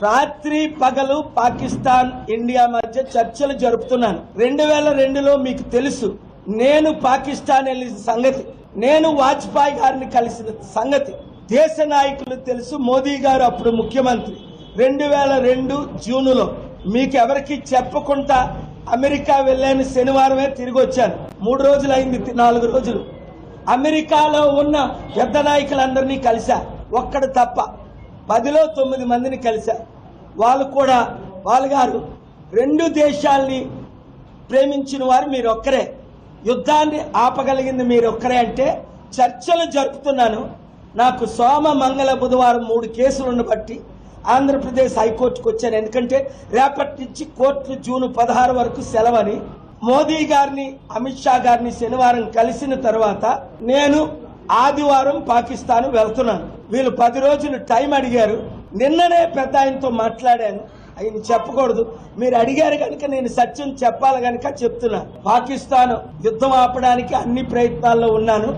రాత్రి పగలు పాకిస్తాన్ ఇండియా మధ్య చర్చలు జరుపుతున్నాను. 2002లో మీకు తెలుసు నేను పాకిస్తాన్ వెళ్ళిన సంగతి, నేను వాజ్పేయి గారిని కలిసిన సంగతి దేశ నాయకులు తెలుసు. మోదీ గారు అప్పుడు ముఖ్యమంత్రి. 2002 జూన్లో మీకు ఎవరికి చెప్పకుండా అమెరికా వెళ్ళాను. శనివారమే తిరిగి వచ్చాను. 3 రోజులు అయింది, 4 రోజులు. అమెరికాలో ఉన్న పెద్ద నాయకులందరినీ కలిశా, ఒక్కడు తప్ప 10లో 9 మందిని కలిశా. వాళ్ళు కూడా వాళ్ళు గారు 2 దేశాల్ని ప్రేమించిన వారు మీరు ఒక్కరే, యుద్ధాన్ని ఆపగలిగింది మీరు ఒక్కరే అంటే చర్చలు జరుపుతున్నాను. నాకు సోమ మంగళ బుధవారం 3 కేసులను బట్టి ఆంధ్రప్రదేశ్ హైకోర్టుకు వచ్చాను. ఎందుకంటే రేపటి నుంచి కోర్టు జూన్ 16 వరకు సెలవని. మోదీ గారిని అమిత్ షా గారిని శనివారం కలిసిన తర్వాత నేను ఆదివారం పాకిస్తాన్ వెళ్తున్నాను. వీళ్ళు 10 రోజులు టైం అడిగారు. నిన్ననే పెద్ద ఆయనతో మాట్లాడాను. ఆయన చెప్పకూడదు, మీరు అడిగారు కనుక నేను సత్యం చెప్పాలి కనుక చెప్తున్నా. పాకిస్తాన్ యుద్ధం ఆపడానికి అన్ని ప్రయత్నాల్లో ఉన్నాను.